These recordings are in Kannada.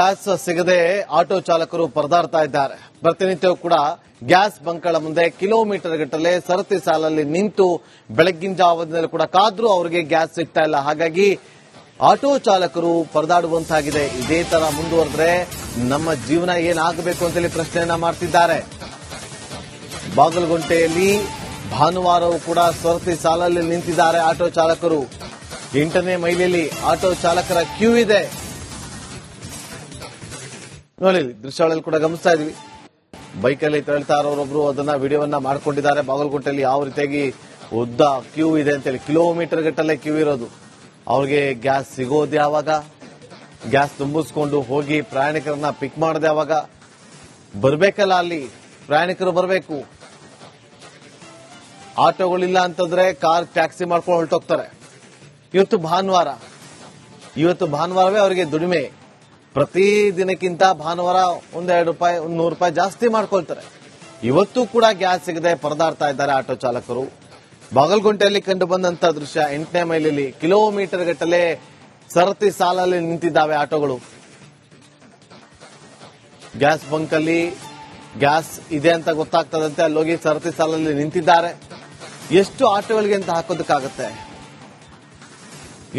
ಗ್ಯಾಸ್ ಸಿಗದೆ ಆಟೋ ಚಾಲಕರು ಪರದಾಡ್ತಾ ಇದ್ದಾರೆ. ಪ್ರತಿನಿತ್ಯವೂ ಕೂಡ ಗ್ಯಾಸ್ ಬಂಕ್ಗಳ ಮುಂದೆ ಕಿಲೋಮೀಟರ್ ಗಟ್ಟಲೆ ಸರತಿ ಸಾಲಲ್ಲಿ ನಿಂತು ಬೆಳಗ್ಗಿನ ಜಾವದಲ್ಲಿ ಕೂಡ ಕಾದ್ರೂ ಅವರಿಗೆ ಗ್ಯಾಸ್ ಸಿಗ್ತಾ ಇಲ್ಲ. ಹಾಗಾಗಿ ಆಟೋ ಚಾಲಕರು ಪರದಾಡುವಂತಾಗಿದೆ. ಇದೇ ತರ ಮುಂದುವರೆದ್ರೆ ನಮ್ಮ ಜೀವನ ಏನಾಗಬೇಕು ಅಂತೇಳಿ ಪ್ರಶ್ನೆಯನ್ನ ಮಾಡ್ತಿದ್ದಾರೆ. ಬಾಗಲಗುಂಟೆಯಲ್ಲಿ ಭಾನುವಾರವೂ ಕೂಡ ಸರತಿ ಸಾಲಲ್ಲಿ ನಿಂತಿದ್ದಾರೆ ಆಟೋ ಚಾಲಕರು. 8ನೇ ಮೈಲಿಯಲ್ಲಿ ಆಟೋ ಚಾಲಕರ ಕ್ಯೂ ಇದೆ. ನೋಡಿ, ದೃಶ್ಯಾವಳಿಯಲ್ಲಿ ಕೂಡ ಗಮನಿಸ್ತಾ ಇದೀವಿ. ಬೈಕಲ್ಲಿ ತೆರಳ್ತಾ ಇರೋರೊಬ್ರು ಅದನ್ನ ವಿಡಿಯೋವನ್ನ ಮಾಡ್ಕೊಂಡಿದ್ದಾರೆ. ಬಾಗಲಕೋಟೆಯಲ್ಲಿ ಯಾವ ರೀತಿಯಾಗಿ ಉದ್ದ ಕ್ಯೂ ಇದೆ ಅಂತೇಳಿ, ಕಿಲೋಮೀಟರ್ ಗಟ್ಟಲೆ ಕ್ಯೂ ಇರೋದು. ಅವ್ರಿಗೆ ಗ್ಯಾಸ್ ಸಿಗೋದು ಯಾವಾಗ, ಗ್ಯಾಸ್ ತುಂಬಿಸ್ಕೊಂಡು ಹೋಗಿ ಪ್ರಯಾಣಿಕರನ್ನ ಪಿಕ್ ಮಾಡೋದು ಯಾವಾಗ, ಬರ್ಬೇಕಲ್ಲ ಅಲ್ಲಿ ಪ್ರಯಾಣಿಕರು ಬರಬೇಕು. ಆಟೋಗಳಿಲ್ಲ ಅಂತಂದ್ರೆ ಕಾರ್ ಟ್ಯಾಕ್ಸಿ ಮಾಡ್ಕೊಂಡು ಹೊರಟೋಗ್ತಾರೆ. ಇವತ್ತು ಭಾನುವಾರವೇ ಅವರಿಗೆ ದುಡಿಮೆ. ಪ್ರತಿ ದಿನಕ್ಕಿಂತ ಭಾನುವಾರ 1-2 ರೂಪಾಯಿ 100 ರೂಪಾಯಿ ಜಾಸ್ತಿ ಮಾಡ್ಕೊಳ್ತಾರೆ. ಇವತ್ತು ಕೂಡ ಗ್ಯಾಸ್ ಸಿಗದೆ ಪರದಾಡ್ತಾ ಇದ್ದಾರೆ ಆಟೋ ಚಾಲಕರು. ಬಾಗಲಗುಂಟೆಯಲ್ಲಿ ಕಂಡು ಬಂದಂತ ದೃಶ್ಯ, 8ನೇ ಮೈಲಿಯಲ್ಲಿ ಕಿಲೋಮೀಟರ್ ಗಟ್ಟಲೆ ಸರತಿ ಸಾಲಲ್ಲಿ ನಿಂತಿದ್ದಾವೆ ಆಟೋಗಳು. ಗ್ಯಾಸ್ ಬಂಕ್ ಅಲ್ಲಿ ಗ್ಯಾಸ್ ಇದೆ ಅಂತ ಗೊತ್ತಾಗ್ತದಂತೆ ಅಲ್ಲೋಗಿ ಸರತಿ ಸಾಲಲ್ಲಿ ನಿಂತಿದ್ದಾರೆ. ಎಷ್ಟು ಆಟೋಗಳಿಗೆ ಅಂತ ಹಾಕೋದಕ್ಕಾಗತ್ತೆ?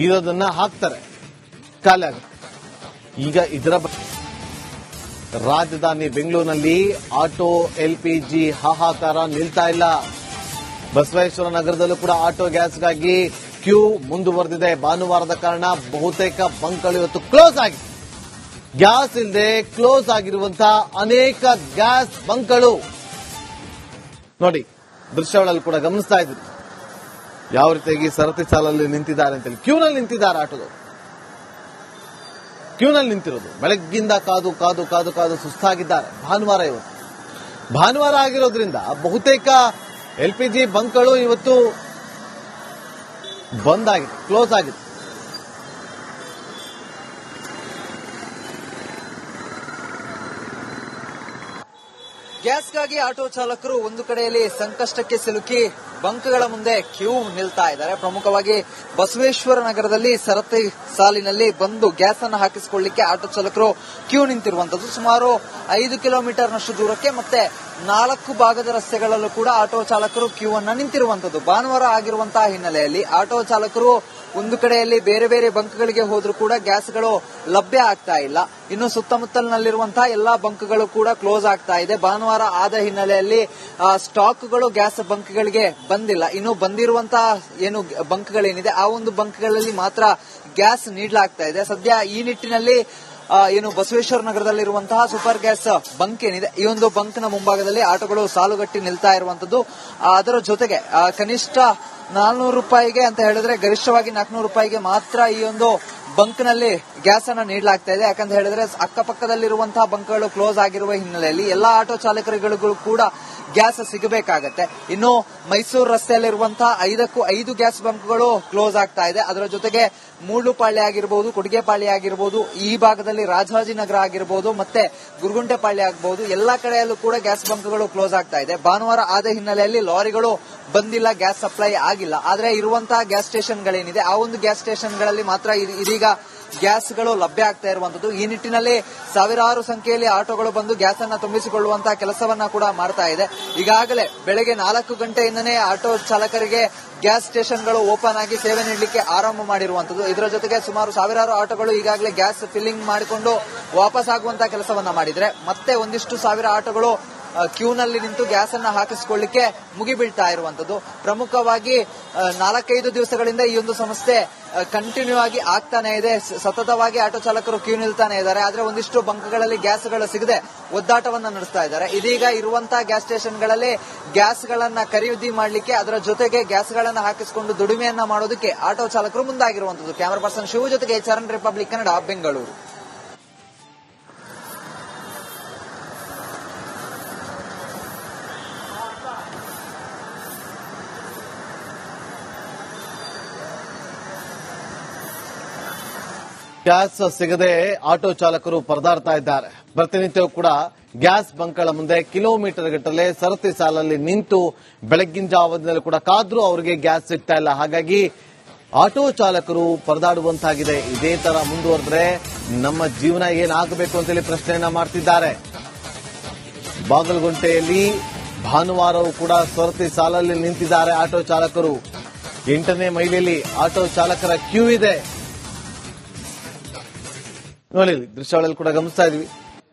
ಇರೋದನ್ನ ಹಾಕ್ತಾರೆ, ಖಾಲಿ ಆಗುತ್ತೆ. ಈಗ ಇದರ ರಾಜಧಾನಿ ಬೆಂಗಳೂರಿನಲ್ಲಿ ಆಟೋ ಎಲ್ಪಿಜಿ ಹಾಹಾಕಾರ ನಿಲ್ತಾ ಇಲ್ಲ. ಬಸವೇಶ್ವರ ನಗರದಲ್ಲೂ ಕೂಡ ಆಟೋ ಗ್ಯಾಸ್ಗಾಗಿ ಕ್ಯೂ ಮುಂದುವರೆದಿದೆ. ಭಾನುವಾರದ ಕಾರಣ ಬಹುತೇಕ ಬಂಕ್ಗಳು ಇವತ್ತು ಕ್ಲೋಸ್ ಆಗಿದೆ. ಗ್ಯಾಸ್ ಇಲ್ಲದೆ ಕ್ಲೋಸ್ ಆಗಿರುವಂತಹ ಅನೇಕ ಗ್ಯಾಸ್ ಬಂಕ್ಗಳು ನೋಡಿ, ದೃಶ್ಯಾವಳಿಯಲ್ಲಿ ಕೂಡ ಗಮನಿಸ್ತಾ ಇದ್ದೀರಿ ಯಾವ ರೀತಿಯಾಗಿ ಸರತಿ ಸಾಲಲ್ಲಿ ನಿಂತಿದ್ದಾರೆ ಅಂತೇಳಿ. ಕ್ಯೂನಲ್ಲಿ ನಿಂತಿದ್ದಾರೆ ಆಟೋಗಳು. ಕ್ಯೂನಲ್ಲಿ ನಿಂತಿರೋದು ಬೆಳಗ್ಗಿಂದ ಕಾದು ಕಾದು ಕಾದು ಕಾದು ಸುಸ್ತಾಗಿದ್ದಾರೆ. ಭಾನುವಾರ ಆಗಿರೋದ್ರಿಂದ ಬಹುತೇಕ ಎಲ್ಪಿಜಿ ಬಂಕ್ಗಳು ಇವತ್ತು ಬಂದ್ ಆಗಿದೆ, ಕ್ಲೋಸ್ ಆಗಿದೆ. ಗ್ಯಾಸ್ಗಾಗಿ ಆಟೋ ಚಾಲಕರು ಒಂದು ಕಡೆಯಲ್ಲಿ ಸಂಕಷ್ಟಕ್ಕೆ ಸಿಲುಕಿ ಬಂಕ್ಗಳ ಮುಂದೆ ಕ್ಯೂ ನಿಲ್ತಾ ಇದ್ದಾರೆ. ಪ್ರಮುಖವಾಗಿ ಬಸವೇಶ್ವರ ನಗರದಲ್ಲಿ ಸರತಿ ಸಾಲಿನಲ್ಲಿ ಬಂದು ಗ್ಯಾಸ್ ಅನ್ನು ಹಾಕಿಸಿಕೊಳ್ಳಿಕ್ಕೆ ಆಟೋ ಚಾಲಕರು ಕ್ಯೂ ನಿಂತಿರುವಂತದ್ದು. ಸುಮಾರು 5 ಕಿಲೋಮೀಟರ್ನಷ್ಟು ದೂರಕ್ಕೆ ಮತ್ತೆ 4 ಭಾಗದ ರಸ್ತೆಗಳಲ್ಲೂ ಕೂಡ ಆಟೋ ಚಾಲಕರು ಕ್ಯೂ ಅನ್ನ ನಿಂತಿರುವಂತದ್ದು. ಭಾನುವಾರ ಆಗಿರುವಂತಹ ಹಿನ್ನೆಲೆಯಲ್ಲಿ ಆಟೋ ಚಾಲಕರು ಒಂದು ಕಡೆಯಲ್ಲಿ ಬೇರೆ ಬೇರೆ ಬಂಕ್ಗಳಿಗೆ ಹೋದ್ರೂ ಕೂಡ ಗ್ಯಾಸ್ಗಳು ಲಭ್ಯ ಆಗ್ತಾ ಇಲ್ಲ. ಇನ್ನು ಸುತ್ತಮುತ್ತಲಿನಲ್ಲಿರುವಂತಹ ಎಲ್ಲಾ ಬಂಕ್ಗಳು ಕೂಡ ಕ್ಲೋಸ್ ಆಗ್ತಾ ಇದೆ. ಭಾನುವಾರ ಆದ ಹಿನ್ನೆಲೆಯಲ್ಲಿ ಸ್ಟಾಕ್ಗಳು ಗ್ಯಾಸ್ ಬಂಕ್ಗಳಿಗೆ ಬಂದಿಲ್ಲ. ಇನ್ನು ಬಂದಿರುವಂತಹ ಏನು ಬಂಕ್ಗಳೇನಿದೆ ಆ ಒಂದು ಬಂಕ್ಗಳಲ್ಲಿ ಮಾತ್ರ ಗ್ಯಾಸ್ ನೀಡಲಾಗ್ತಾ ಇದೆ. ಸದ್ಯ ಈ ನಿಟ್ಟಿನಲ್ಲಿ ಏನು ಬಸವೇಶ್ವರ ನಗರದಲ್ಲಿರುವಂತಹ ಸೂಪರ್ ಗ್ಯಾಸ್ ಬಂಕ್ ಏನಿದೆ, ಈ ಒಂದು ಬಂಕ್ ನ ಮುಂಭಾಗದಲ್ಲಿ ಆಟೋಗಳು ಸಾಲುಗಟ್ಟಿ ನಿಲ್ತಾ ಇರುವಂತದ್ದು. ಅದರ ಜೊತೆಗೆ ಕನಿಷ್ಠ 400 ರೂಪಾಯಿಗೆ ಅಂತ ಹೇಳಿದ್ರೆ ಗರಿಷ್ಠವಾಗಿ 400 ರೂಪಾಯಿಗೆ ಮಾತ್ರ ಈ ಒಂದು ಬಂಕ್ ನಲ್ಲಿ ಗ್ಯಾಸ್ ಅನ್ನ ನೀಡಲಾಗ್ತಾ ಇದೆ. ಯಾಕಂತ ಹೇಳಿದ್ರೆ ಅಕ್ಕಪಕ್ಕದಲ್ಲಿರುವಂತಹ ಬಂಕ್ಗಳು ಕ್ಲೋಸ್ ಆಗಿರುವ ಹಿನ್ನೆಲೆಯಲ್ಲಿ ಎಲ್ಲಾ ಆಟೋ ಚಾಲಕರುಗಳಿಗೂ ಕೂಡ ಗ್ಯಾಸ್ ಸಿಗಬೇಕಾಗತ್ತೆ. ಇನ್ನು ಮೈಸೂರು ರಸ್ತೆಯಲ್ಲಿರುವಂತಹ 5ಕ್ಕೂ 5 ಗ್ಯಾಸ್ ಬಂಕ್ಗಳು ಕ್ಲೋಸ್ ಆಗ್ತಾ ಇದೆ. ಅದರ ಜೊತೆಗೆ ಮೂಡ್ಲುಪಾಳ್ಯ ಆಗಿರಬಹುದು, ಕೊಡಿಗೆಪಾಳ್ಯ ಆಗಿರಬಹುದು, ಈ ಭಾಗದಲ್ಲಿ ರಾಜಾಜಿನಗರ ಆಗಿರಬಹುದು, ಮತ್ತೆ ಗುರುಗುಂಟೆಪಾಳ್ಯ ಆಗಬಹುದು, ಎಲ್ಲಾ ಕಡೆಯಲ್ಲೂ ಕೂಡ ಗ್ಯಾಸ್ ಬಂಕ್ಗಳು ಕ್ಲೋಸ್ ಆಗ್ತಾ ಇದೆ. ಭಾನುವಾರ ಆದ ಹಿನ್ನೆಲೆಯಲ್ಲಿ ಲಾರಿಗಳು ಬಂದಿಲ್ಲ, ಗ್ಯಾಸ್ ಸಪ್ಲೈ ಆಗಿಲ್ಲ. ಆದ್ರೆ ಇರುವಂತಹ ಗ್ಯಾಸ್ ಸ್ಟೇಷನ್ಗಳೇನಿದೆ ಆ ಒಂದು ಗ್ಯಾಸ್ ಸ್ಟೇಷನ್ಗಳಲ್ಲಿ ಮಾತ್ರ ಇದೀಗ ಗ್ಯಾಸ್ಗಳು ಲಭ್ಯ ಆಗ್ತಾ ಇರುವಂತದ್ದು. ಈ ನಿಟ್ಟಿನಲ್ಲಿ ಸಾವಿರಾರು ಸಂಖ್ಯೆಯಲ್ಲಿ ಆಟೋಗಳು ಬಂದು ಗ್ಯಾಸ್ ಅನ್ನ ತುಂಬಿಸಿಕೊಳ್ಳುವಂತಹ ಕೆಲಸವನ್ನ ಕೂಡ ಮಾಡ್ತಾ ಇದೆ. ಈಗಾಗಲೇ ಬೆಳಗ್ಗೆ 4 ಗಂಟೆಯಿಂದನೇ ಆಟೋ ಚಾಲಕರಿಗೆ ಗ್ಯಾಸ್ ಸ್ಟೇಷನ್ಗಳು ಓಪನ್ ಆಗಿ ಸೇವೆ ನೀಡಲಿಕ್ಕೆ ಆರಂಭ ಮಾಡಿರುವಂತದ್ದು. ಇದರ ಜೊತೆಗೆ ಸುಮಾರು ಸಾವಿರಾರು ಆಟೋಗಳು ಈಗಾಗಲೇ ಗ್ಯಾಸ್ ಫಿಲ್ಲಿಂಗ್ ಮಾಡಿಕೊಂಡು ವಾಪಸ್ ಆಗುವಂತಹ ಕೆಲಸವನ್ನ ಮಾಡಿದ್ರೆ, ಮತ್ತೆ ಒಂದಿಷ್ಟು ಸಾವಿರ ಆಟೋಗಳು ಕ್ಯೂನಲ್ಲಿ ನಿಂತು ಗ್ಯಾಸ್ ಅನ್ನ ಹಾಕಿಸಿಕೊಳ್ಳಿಕ್ಕೆ ಮುಗಿಬೀಳ್ತಾ ಇರುವಂತದ್ದು. ಪ್ರಮುಖವಾಗಿ 4-5 ದಿವಸಗಳಿಂದ ಈ ಒಂದು ಸಮಸ್ಯೆ ಕಂಟಿನ್ಯೂ ಆಗಿ ಆಗ್ತಾನೆ ಇದೆ. ಸತತವಾಗಿ ಆಟೋ ಚಾಲಕರು ಕ್ಯೂ ನಿಲ್ತಾನೆ ಇದ್ದಾರೆ. ಆದ್ರೆ ಒಂದಿಷ್ಟು ಬಂಕ್ಗಳಲ್ಲಿ ಗ್ಯಾಸ್ಗಳು ಸಿಗದೆ ಒದ್ದಾಟವನ್ನ ನಡೆಸ್ತಾ ಇದ್ದಾರೆ. ಇದೀಗ ಇರುವಂತಹ ಗ್ಯಾಸ್ ಸ್ಟೇಷನ್ಗಳಲ್ಲಿ ಗ್ಯಾಸ್ಗಳನ್ನ ಖರೀದಿ ಮಾಡಲಿಕ್ಕೆ, ಅದರ ಜೊತೆಗೆ ಗ್ಯಾಸ್ಗಳನ್ನ ಹಾಕಿಸಿಕೊಂಡು ದುಡಿಮೆಯನ್ನ ಮಾಡೋದಕ್ಕೆ ಆಟೋ ಚಾಲಕರು ಮುಂದಾಗಿರುವಂತದ್ದು. ಕ್ಯಾಮರಾ ಪರ್ಸನ್ ಶಿವು ಜೊತೆಗೆ ಚರಣ್, ರಿಪಬ್ಲಿಕ್ ಕನ್ನಡ, ಬೆಂಗಳೂರು. ಗ್ಯಾಸ್ ಸಿಗದೆ ಆಟೋ ಚಾಲಕರು ಪರದಾಡ್ತಾ ಇದ್ದಾರೆ. ಪ್ರತಿನಿತ್ಯವೂ ಕೂಡ ಗ್ಯಾಸ್ ಬಂಕ್ಗಳ ಮುಂದೆ ಕಿಲೋಮೀಟರ್ ಗಟ್ಟಲೆ ಸರತಿ ಸಾಲಲ್ಲಿ ನಿಂತು ಬೆಳಗ್ಗಿನ ಜಾವದಲ್ಲಿ ಕೂಡ ಕಾದ್ರೂ ಅವರಿಗೆ ಗ್ಯಾಸ್ ಸಿಗ್ತಾ ಇಲ್ಲ. ಹಾಗಾಗಿ ಆಟೋ ಚಾಲಕರು ಪರದಾಡುವಂತಾಗಿದೆ. ಇದೇ ತರ ಮುಂದುವರೆದ್ರೆ ನಮ್ಮ ಜೀವನ ಏನಾಗಬೇಕು ಅಂತೇಳಿ ಪ್ರಶ್ನೆಯನ್ನ ಮಾಡ್ತಿದ್ದಾರೆ. ಬಾಗಲಗುಂಟೆಯಲ್ಲಿ ಭಾನುವಾರವೂ ಕೂಡ ಸರತಿ ಸಾಲಲ್ಲಿ ನಿಂತಿದ್ದಾರೆ ಆಟೋ ಚಾಲಕರು. 8ನೇ ಮೈಲಿಯಲ್ಲಿ ಆಟೋ ಚಾಲಕರ ಕ್ಯೂ ಇದೆ. ನೋಡಿ, ದೃಶ್ಯಾವಳಿಯಲ್ಲಿ ಕೂಡ ಗಮನಿಸ್ತಾ ಇದೀವಿ.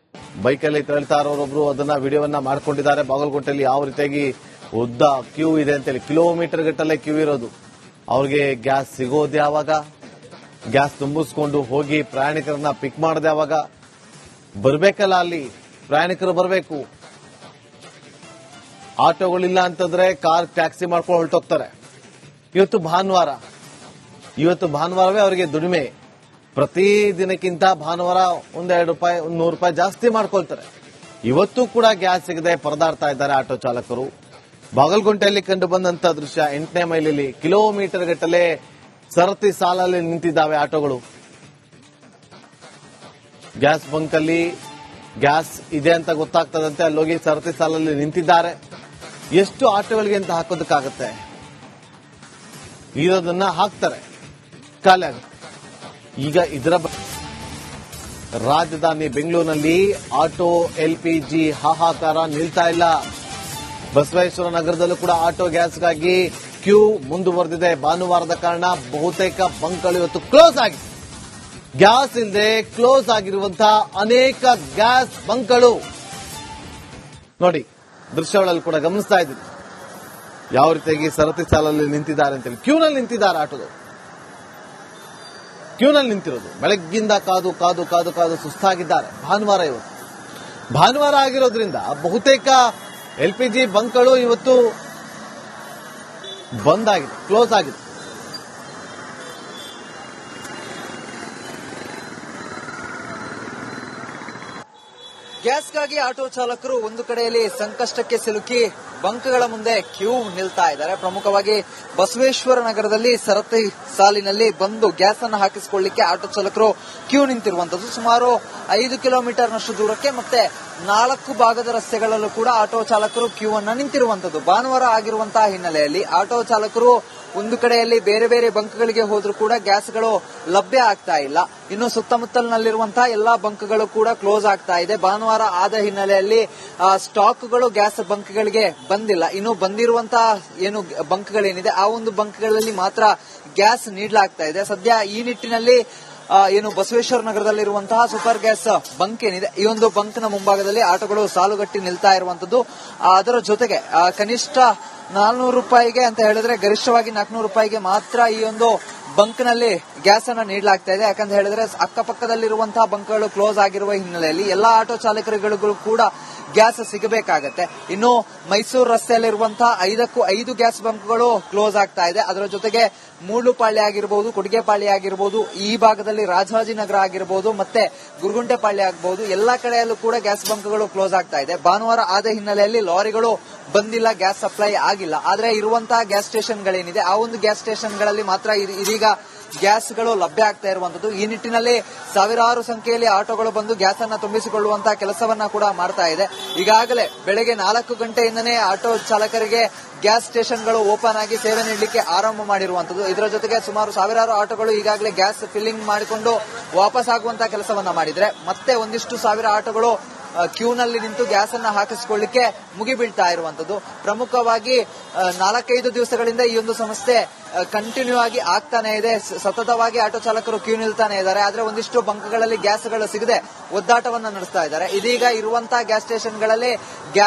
ಬೈಕಲ್ಲಿ ತೆರಳ್ತಾ ಇರೋರೊಬ್ರು ಅದನ್ನ ವಿಡಿಯೋವನ್ನ ಮಾಡ್ಕೊಂಡಿದ್ದಾರೆ. ಬಾಗಲಕೋಟೆಯಲ್ಲಿ ಯಾವ ರೀತಿಯಾಗಿ ಉದ್ದ ಕ್ಯೂ ಇದೆ ಅಂತೇಳಿ, ಕಿಲೋಮೀಟರ್ ಗಟ್ಟಲೆ ಕ್ಯೂ ಇರೋದು. ಅವ್ರಿಗೆ ಗ್ಯಾಸ್ ಸಿಗೋದು ಯಾವಾಗ, ಗ್ಯಾಸ್ ತುಂಬಿಸ್ಕೊಂಡು ಹೋಗಿ ಪ್ರಯಾಣಿಕರನ್ನ ಪಿಕ್ ಮಾಡದೆ ಯಾವಾಗ, ಬರ್ಬೇಕಲ್ಲ ಅಲ್ಲಿ ಪ್ರಯಾಣಿಕರು ಬರಬೇಕು. ಆಟೋಗಳಿಲ್ಲ ಅಂತಂದ್ರೆ ಕಾರ್ ಟ್ಯಾಕ್ಸಿ ಮಾಡ್ಕೊಂಡು ಹೊರಟೋಗ್ತಾರೆ. ಇವತ್ತು ಭಾನುವಾರವೇ ಅವರಿಗೆ ದುಡಿಮೆ. ಪ್ರತಿ ದಿನಕ್ಕಿಂತ ಭಾನುವಾರ 1-2 ರೂಪಾಯಿ 100 ರೂಪಾಯಿ ಜಾಸ್ತಿ ಮಾಡ್ಕೊಳ್ತಾರೆ. ಇವತ್ತು ಕೂಡ ಗ್ಯಾಸ್ ಸಿಗದೆ ಪರದಾಡ್ತಾ ಇದ್ದಾರೆ ಆಟೋ ಚಾಲಕರು. ಬಾಗಲಗುಂಟೆಯಲ್ಲಿ ಕಂಡು ಬಂದಂತ ದೃಶ್ಯ, 8ನೇ ಮೈಲಿಯಲ್ಲಿ ಕಿಲೋಮೀಟರ್ ಗಟ್ಟಲೆ ಸರತಿ ಸಾಲಲ್ಲಿ ನಿಂತಿದ್ದಾವೆ ಆಟೋಗಳು. ಗ್ಯಾಸ್ ಬಂಕ್ ಅಲ್ಲಿ ಗ್ಯಾಸ್ ಇದೆ ಅಂತ ಗೊತ್ತಾಗ್ತದಂತೆ ಅಲ್ಲೋಗಿ ಸರತಿ ಸಾಲಲ್ಲಿ ನಿಂತಿದ್ದಾರೆ. ಎಷ್ಟು ಆಟೋಗಳಿಗೆ ಅಂತ ಹಾಕೋದಕ್ಕಾಗತ್ತೆ? ಇರೋದನ್ನ ಹಾಕ್ತಾರೆ, ಖಾಲಿ ಆಗುತ್ತೆ. ಈಗ ಇದರ ರಾಜಧಾನಿ ಬೆಂಗಳೂರಿನಲ್ಲಿ ಆಟೋ ಎಲ್ಪಿಜಿ ಹಾಹಾಕಾರ ನಿಲ್ತಾ ಇಲ್ಲ. ಬಸವೇಶ್ವರ ನಗರದಲ್ಲೂ ಕೂಡ ಆಟೋ ಗ್ಯಾಸ್ಗಾಗಿ ಕ್ಯೂ ಮುಂದುವರೆದಿದೆ. ಭಾನುವಾರದ ಕಾರಣ ಬಹುತೇಕ ಬಂಕ್ಗಳು ಇವತ್ತು ಕ್ಲೋಸ್ ಆಗಿದೆ. ಗ್ಯಾಸ್ ಇಲ್ಲದೆ ಕ್ಲೋಸ್ ಆಗಿರುವಂತಹ ಅನೇಕ ಗ್ಯಾಸ್ ಬಂಕ್ಗಳು ನೋಡಿ, ದೃಶ್ಯಗಳಲ್ಲಿ ಕೂಡ ಗಮನಿಸ್ತಾ ಇದ್ದೀವಿ ಯಾವ ರೀತಿಯಾಗಿ ಸರತಿ ಸಾಲಲ್ಲಿ ನಿಂತಿದ್ದಾರೆ ಅಂತೇಳಿ. ಕ್ಯೂನಲ್ಲಿ ನಿಂತಿದ್ದಾರೆ ಆಟೋದು. ಕ್ಯೂನಲ್ಲಿ ನಿಂತಿರೋದು ಬೆಳಗ್ಗಿಂದ ಕಾದು ಕಾದು ಕಾದು ಕಾದು ಸುಸ್ತಾಗಿದ್ದಾರೆ. ಭಾನುವಾರ ಆಗಿರೋದ್ರಿಂದ ಬಹುತೇಕ ಎಲ್ಪಿಜಿ ಬಂಕ್ಗಳು ಇವತ್ತು ಬಂದ್ ಆಗಿದೆ, ಕ್ಲೋಸ್ ಆಗಿದೆ. ಗ್ಯಾಸ್ಗಾಗಿ ಆಟೋ ಚಾಲಕರು ಒಂದು ಕಡೆಯಲ್ಲಿ ಸಂಕಷ್ಟಕ್ಕೆ ಸಿಲುಕಿ ಬಂಕ್ಗಳ ಮುಂದೆ ಕ್ಯೂ ನಿಲ್ತಾ ಇದ್ದಾರೆ. ಪ್ರಮುಖವಾಗಿ ಬಸವೇಶ್ವರ ನಗರದಲ್ಲಿ ಸರತಿ ಸಾಲಿನಲ್ಲಿ ಬಂದು ಗ್ಯಾಸ್ ಅನ್ನು ಹಾಕಿಸಿಕೊಳ್ಳಿಕ್ಕೆ ಆಟೋ ಚಾಲಕರು ಕ್ಯೂ ನಿಂತಿರುವಂತದ್ದು. ಸುಮಾರು 5 ಕಿಲೋಮೀಟರ್ನಷ್ಟು ದೂರಕ್ಕೆ ಮತ್ತೆ 4 ಭಾಗದ ರಸ್ತೆಗಳಲ್ಲೂ ಕೂಡ ಆಟೋ ಚಾಲಕರು ಕ್ಯೂ ಅನ್ನ ನಿಂತಿರುವಂತದ್ದು. ಭಾನುವಾರ ಆಗಿರುವಂತಹ ಹಿನ್ನೆಲೆಯಲ್ಲಿ ಆಟೋ ಚಾಲಕರು ಒಂದು ಕಡೆಯಲ್ಲಿ ಬೇರೆ ಬೇರೆ ಬಂಕ್ಗಳಿಗೆ ಹೋದ್ರೂ ಕೂಡ ಗ್ಯಾಸ್ಗಳು ಲಭ್ಯ ಆಗ್ತಾ ಇಲ್ಲ. ಇನ್ನು ಸುತ್ತಮುತ್ತಲಿನಲ್ಲಿರುವಂತಹ ಎಲ್ಲಾ ಬಂಕ್ಗಳು ಕೂಡ ಕ್ಲೋಸ್ ಆಗ್ತಾ ಇದೆ. ಭಾನುವಾರ ಆದ ಹಿನ್ನೆಲೆಯಲ್ಲಿ ಸ್ಟಾಕ್ಗಳು ಗ್ಯಾಸ್ ಬಂಕ್ಗಳಿಗೆ ಬಂದಿಲ್ಲ. ಇನ್ನು ಬಂದಿರುವಂತಹ ಏನು ಬಂಕ್ಗಳೇನಿದೆ ಆ ಒಂದು ಬಂಕ್ಗಳಲ್ಲಿ ಮಾತ್ರ ಗ್ಯಾಸ್ ನೀಡಲಾಗ್ತಾ ಇದೆ. ಸದ್ಯ ಈ ನಿಟ್ಟಿನಲ್ಲಿ ಏನು ಬಸವೇಶ್ವರ ನಗರದಲ್ಲಿರುವಂತಹ ಸೂಪರ್ ಗ್ಯಾಸ್ ಬಂಕ್ ಏನಿದೆ, ಈ ಒಂದು ಬಂಕ್ನ ಮುಂಭಾಗದಲ್ಲಿ ಆಟೋಗಳು ಸಾಲುಗಟ್ಟಿ ನಿಲ್ತಾ ಇರುವಂತದ್ದು. ಅದರ ಜೊತೆಗೆ ಕನಿಷ್ಠ 400 ರೂಪಾಯಿಗೆ ಅಂತ ಹೇಳಿದ್ರೆ ಗರಿಷ್ಠವಾಗಿ 400 ರೂಪಾಯಿಗೆ ಮಾತ್ರ ಈ ಒಂದು ಬಂಕ್ನಲ್ಲಿ ಗ್ಯಾಸ್ ಅನ್ನ ನೀಡಲಾಗ್ತಾ ಇದೆ. ಯಾಕಂತ ಹೇಳಿದ್ರೆ ಅಕ್ಕಪಕ್ಕದಲ್ಲಿರುವಂತಹ ಬಂಕ್ಗಳು ಕ್ಲೋಸ್ ಆಗಿರುವ ಹಿನ್ನೆಲೆಯಲ್ಲಿ ಎಲ್ಲಾ ಆಟೋ ಚಾಲಕರುಗಳಿಗೂ ಕೂಡ ಗ್ಯಾಸ್ ಸಿಗಬೇಕಾಗತ್ತೆ. ಇನ್ನು ಮೈಸೂರು ರಸ್ತೆಯಲ್ಲಿರುವಂತಹ 5ಕ್ಕೂ 5 ಗ್ಯಾಸ್ ಬಂಕ್ಗಳು ಕ್ಲೋಸ್ ಆಗ್ತಾ ಇದೆ. ಅದರ ಜೊತೆಗೆ ಮೂಡ್ಲುಪಾಳ್ಯ ಆಗಿರಬಹುದು, ಕೊಡಿಗೆಪಾಳ್ಯ ಆಗಿರಬಹುದು, ಈ ಭಾಗದಲ್ಲಿ ರಾಜಾಜಿನಗರ ಆಗಿರಬಹುದು, ಮತ್ತೆ ಗುರುಗುಂಟೆಪಾಳ್ಯ ಆಗಬಹುದು, ಎಲ್ಲಾ ಕಡೆಯಲ್ಲೂ ಕೂಡ ಗ್ಯಾಸ್ ಬಂಕ್ಗಳು ಕ್ಲೋಸ್ ಆಗ್ತಾ ಇದೆ. ಭಾನುವಾರ ಆದ ಹಿನ್ನೆಲೆಯಲ್ಲಿ ಲಾರಿಗಳು ಬಂದಿಲ್ಲ, ಗ್ಯಾಸ್ ಸಪ್ಲೈ ಆಗಿಲ್ಲ. ಆದ್ರೆ ಇರುವಂತಹ ಗ್ಯಾಸ್ ಸ್ಟೇಷನ್ಗಳೇನಿದೆ ಆ ಒಂದು ಗ್ಯಾಸ್ ಸ್ಟೇಷನ್ಗಳಲ್ಲಿ ಮಾತ್ರ ಇದೀಗ ಗ್ಯಾಸ್ಗಳು ಲಭ್ಯ ಆಗ್ತಾ ಇರುವಂತದ್ದು. ಈ ನಿಟ್ಟಿನಲ್ಲಿ ಸಾವಿರಾರು ಸಂಖ್ಯೆಯಲ್ಲಿ ಆಟೋಗಳು ಬಂದು ಗ್ಯಾಸ್ ಅನ್ನ ತುಂಬಿಸಿಕೊಳ್ಳುವಂತಹ ಕೆಲಸವನ್ನ ಕೂಡ ಮಾಡ್ತಾ ಇದೆ. ಈಗಾಗಲೇ ಬೆಳಗ್ಗೆ 4 ಗಂಟೆಯಿಂದನೇ ಆಟೋ ಚಾಲಕರಿಗೆ ಗ್ಯಾಸ್ ಸ್ಟೇಷನ್ಗಳು ಓಪನ್ ಆಗಿ ಸೇವೆ ನೀಡಲಿಕ್ಕೆ ಆರಂಭ ಮಾಡಿರುವಂತದ್ದು. ಇದರ ಜೊತೆಗೆ ಸುಮಾರು ಸಾವಿರಾರು ಆಟೋಗಳು ಈಗಾಗಲೇ ಗ್ಯಾಸ್ ಫಿಲ್ಲಿಂಗ್ ಮಾಡಿಕೊಂಡು ವಾಪಸ್ ಆಗುವಂತಹ ಕೆಲಸವನ್ನ ಮಾಡಿದ್ರೆ, ಮತ್ತೆ ಒಂದಿಷ್ಟು ಸಾವಿರ ಆಟೋಗಳು ಕ್ಯೂನಲ್ಲಿ ನಿಂತು ಗ್ಯಾಸ್ ಅನ್ನ ಹಾಕಿಸಿಕೊಳ್ಳಿಕ್ಕೆ ಮುಗಿಬೀಳ್ತಾ ಇರುವಂತದ್ದು. ಪ್ರಮುಖವಾಗಿ 4-5 ದಿವಸಗಳಿಂದ ಈ ಒಂದು ಸಮಸ್ಯೆ ಕಂಟಿನ್ಯೂ ಆಗಿ ಆಗ್ತಾನೆ ಇದೆ. ಸತತವಾಗಿ ಆಟೋ ಚಾಲಕರು ಕ್ಯೂ ನಿಲ್ತಾನೆ ಇದ್ದಾರೆ. ಆದ್ರೆ ಒಂದಿಷ್ಟು ಬಂಕ್ಗಳಲ್ಲಿ ಗ್ಯಾಸ್ಗಳು ಸಿಗದೆ ಒದ್ದಾಟವನ್ನ ನಡೆಸ್ತಾ ಇದ್ದಾರೆ. ಇದೀಗ ಇರುವಂತಹ ಗ್ಯಾಸ್ ಸ್ಟೇಷನ್ಗಳಲ್ಲಿ ಗ್ಯಾಸ್